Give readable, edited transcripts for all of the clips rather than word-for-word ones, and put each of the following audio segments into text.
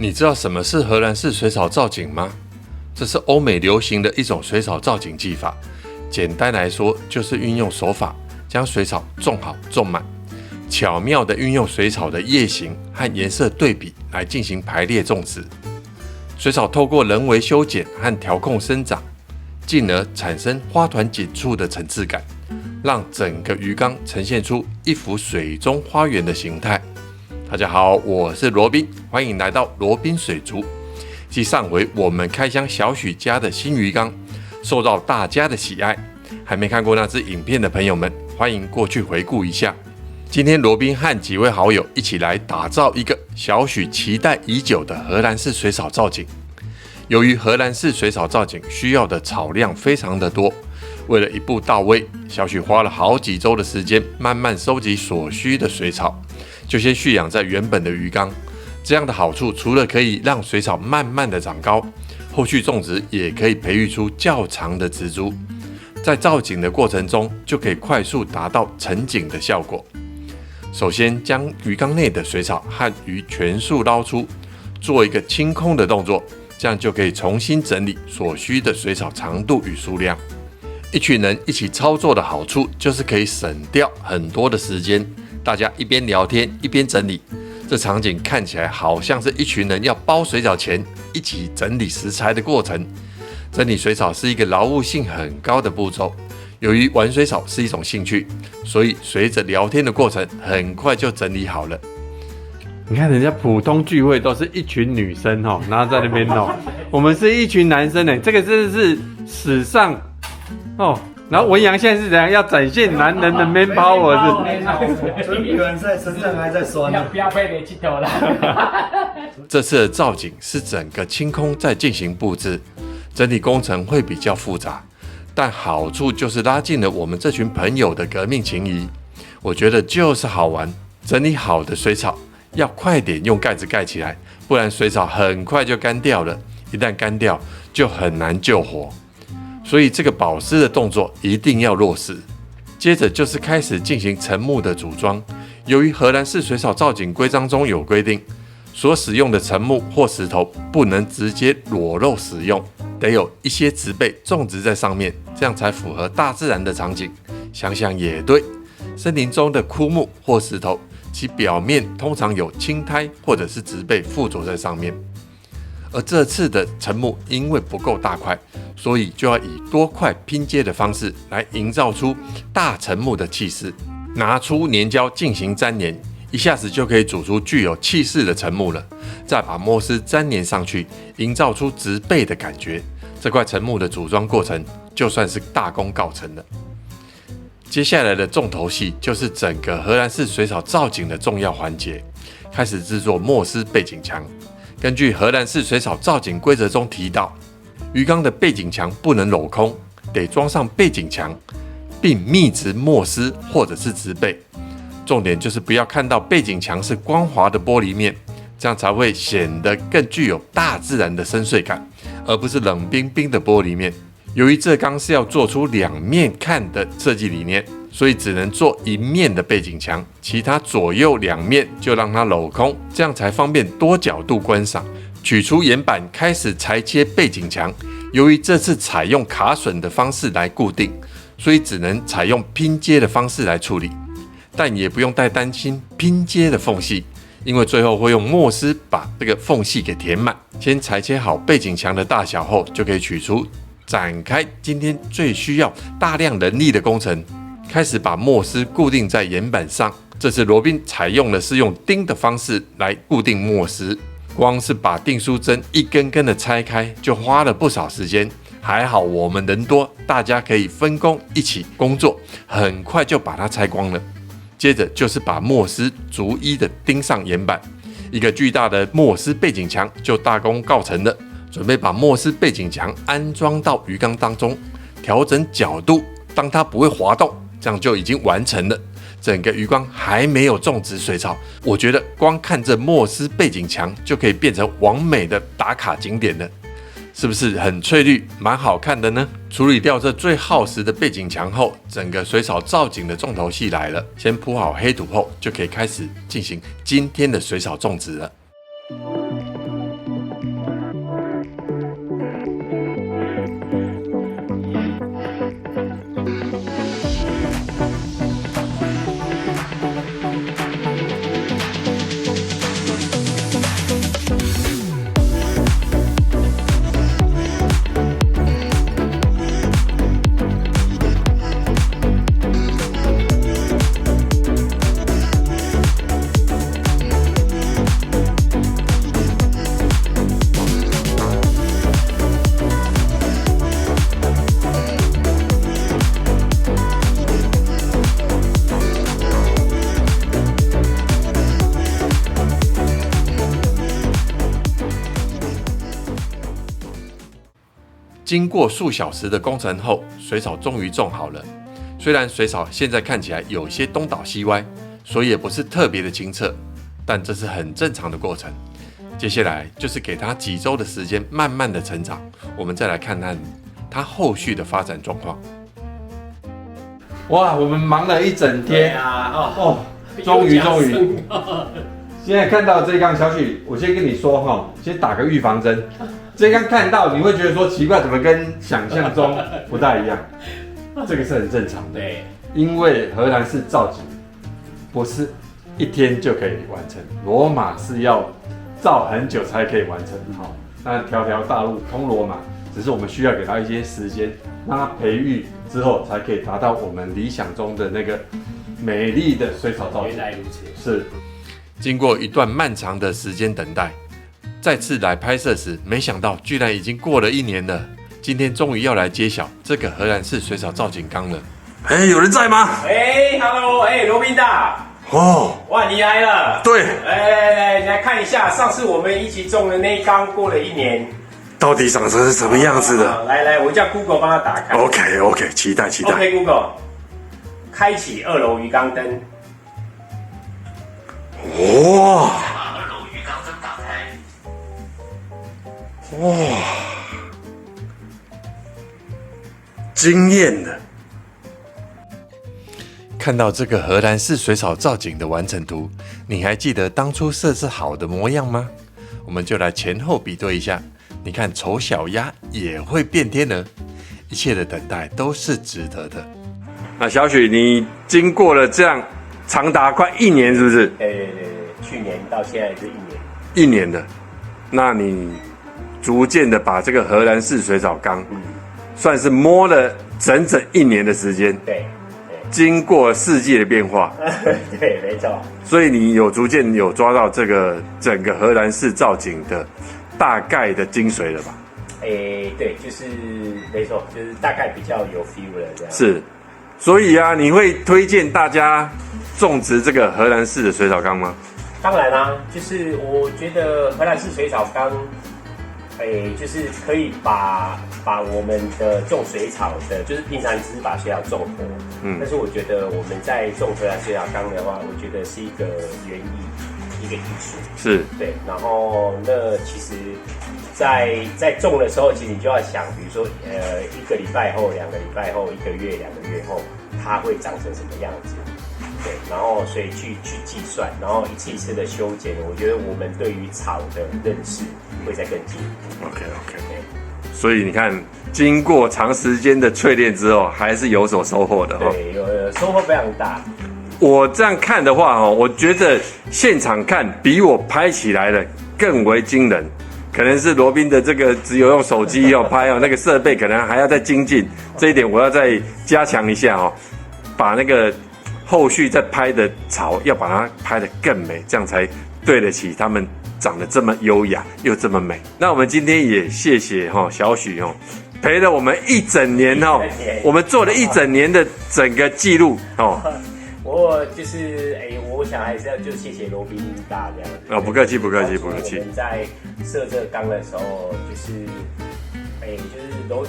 你知道什么是荷兰式水草造景吗？这是欧美流行的一种水草造景技法。简单来说，就是运用手法将水草种好种满，巧妙地运用水草的叶形和颜色对比来进行排列种植。水草透过人为修剪和调控生长，进而产生花团锦簇的层次感，让整个鱼缸呈现出一幅水中花园的形态。大家好，我是罗宾，欢迎来到罗宾水族。继上回我们开箱小许家的新鱼缸，受到大家的喜爱。还没看过那支影片的朋友们，欢迎过去回顾一下。今天罗宾和几位好友一起来打造一个小许期待已久的荷兰式水草造景。由于荷兰式水草造景需要的草量非常的多，为了一步到位，小许花了好几周的时间，慢慢收集所需的水草，就先蓄养在原本的鱼缸。这样的好处，除了可以让水草慢慢的长高，后续种植也可以培育出较长的植株，在造景的过程中就可以快速达到成景的效果。首先将鱼缸内的水草和鱼全数捞出，做一个清空的动作，这样就可以重新整理所需的水草长度与数量。一群人一起操作的好处就是可以省掉很多的时间，大家一边聊天一边整理，这场景看起来好像是一群人要包水饺前一起整理食材的过程。整理水草是一个劳务性很高的步骤，由于玩水草是一种兴趣，所以随着聊天的过程，很快就整理好了。你看人家普通聚会都是一群女生然后在那边我们是一群男生这个真的是史上然后文扬现在是怎样要展现男人的 man power 是？所以有人在身上还在酸呢。不要被你气头了。这次的造景是整个清空再进行布置，整体工程会比较复杂，但好处就是拉近了我们这群朋友的革命情谊。我觉得就是好玩，整理好的水草要快点用盖子盖起来，不然水草很快就干掉了，一旦干掉就很难救活。所以这个保湿的动作一定要落实。接着就是开始进行层木的组装。由于荷兰式水草造景规章中有规定，所使用的层木或石头不能直接裸露使用，得有一些植被种植在上面，这样才符合大自然的场景。想想也对，森林中的枯木或石头，其表面通常有青苔或者是植被附着在上面。而这次的层木因为不够大块，所以就要以多块拼接的方式来营造出大层木的气势。拿出粘胶进行粘连，一下子就可以组出具有气势的层木了。再把墨丝粘连上去，营造出植被的感觉。这块层木的组装过程就算是大功告成了。接下来的重头戏就是整个荷兰式水草造景的重要环节，开始制作墨丝背景墙。根据荷兰式水草造景规则中提到，鱼缸的背景墙不能镂空，得装上背景墙，并密植墨丝或者是植被。重点就是不要看到背景墙是光滑的玻璃面，这样才会显得更具有大自然的深邃感，而不是冷冰冰的玻璃面。由于这缸是要做出两面看的设计理念，所以只能做一面的背景墙，其他左右两面就让它镂空，这样才方便多角度观赏。取出岩板，开始裁切背景墙。由于这次采用卡榫的方式来固定，所以只能采用拼接的方式来处理，但也不用太担心拼接的缝隙，因为最后会用墨丝把这个缝隙给填满。先裁切好背景墙的大小后，就可以取出，展开今天最需要大量人力的工程，开始把墨丝固定在岩板上。这次罗宾采用的是用钉的方式来固定墨丝，光是把订书针一根根的拆开就花了不少时间。还好我们人多，大家可以分工一起工作，很快就把它拆光了。接着就是把墨丝逐一的钉上岩板，一个巨大的墨丝背景墙就大功告成了。准备把墨丝背景墙安装到鱼缸当中，调整角度，当它不会滑动，这样就已经完成了。整个鱼缸还没有种植水草，我觉得光看这墨丝背景墙就可以变成完美的打卡景点了。是不是很翠绿，蛮好看的呢？处理掉这最耗时的背景墙后，整个水草造景的重头戏来了。先铺好黑土后，就可以开始进行今天的水草种植了。经过数小时的工程后，水草终于种好了。虽然水草现在看起来有些东倒西歪，所以也不是特别的清澈，但这是很正常的过程。接下来就是给它几周的时间，慢慢的成长。我们再来看看它后续的发展状况。哇，我们忙了一整天啊，终于，现在看到这缸小许，我先跟你说哈，先打个预防针。这缸看到你会觉得说奇怪，怎么跟想象中不大一样？这个是很正常的，对，因为荷兰式造景不是一天就可以完成，罗马是要造很久才可以完成的哈。那条条大路通罗马，只是我们需要给它一些时间，让它培育之后，才可以达到我们理想中的那个美丽的水草造景。原来如此。是，经过一段漫长的时间等待，再次来拍摄时，没想到居然已经过了1年了。今天终于要来揭晓这个荷兰式水草造景缸了。哎，有人在吗？哎，Hello，罗宾大，哦，哇，你来了。对，来，你来看一下，上次我们一起种的那一缸过了1年，到底长成是什么样子的来，我叫 Google 帮他打开。 ？OK， 期待。 OK Google， 开启2楼鱼缸灯。哇，把2楼鱼缸灯打开。哇，惊艳的。看到这个荷兰式水草造景的完成图，你还记得当初设置好的模样吗？我们就来前后比对一下。你看，丑小鸭也会变天鹅，一切的等待都是值得的。那小许，你经过了这样长达快1年，是不是对，去年到现在是1？1年。年的，那你逐渐的把这个荷兰式水草缸，算是摸了整整1年的时间。对，经过世界的变化，对，没错。所以你逐渐有抓到这个整个荷兰式造景的大概的精髓了吧？对，就是没错，就是大概比较有 feel 了这样。是，所以啊，你会推荐大家种植这个荷兰式的水草缸吗？当然啦，就是我觉得荷兰式水草缸，就是可以把我们的种水草的，就是平常只是把水草种活，但是我觉得我们在种荷兰水草缸的话，我觉得是一个园艺，一个艺术。是，对，然后那其实在种的时候，其实你就要想，比如说1个礼拜后、2个礼拜后、1个月、2个月后，它会长成什么样子？对，然后所以去计算，然后一次一次的修剪，我觉得我们对于草的认识会再更进一步。OK， 所以你看，经过长时间的淬炼之后，还是有所收获的哈。对，有收获非常大。我这样看的话我觉得现场看比我拍起来的更为惊人。可能是罗宾的这个只有用手机拍那个设备可能还要再精进，这一点我要再加强一下把那个后续再拍的草要把它拍得更美，这样才对得起他们长得这么优雅又这么美。那我们今天也谢谢小许陪了我们1整年我们做了1整年的整个记录我就是我想还是要就谢谢罗宾大这样子。不客气。我们在设这个缸的时候，就是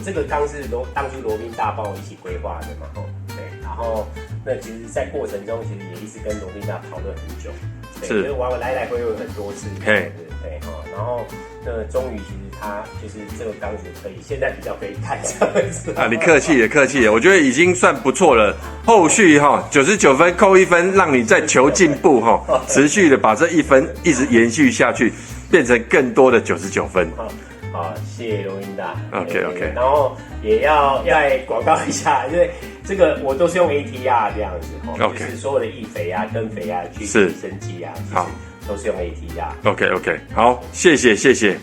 这个缸是当初罗宾大帮我一起规划的嘛对，然后那其实，在过程中其实也一直跟罗宾大讨论很久，对，就是我来回很多次，对，然后那终于其实他就是这个缸子现在比较可以看这样子。你客气了，我觉得已经算不错了。后续99分扣1分，让你再求进步持续的把这1分一直延续下去，变成更多的99分。好，谢谢罗宾大。OK。然后也要来广告一下，因为这个我都是用 ATR 这样子就是所有的易肥根肥去提升剂好，都是用 ATR。OK， 好，谢谢。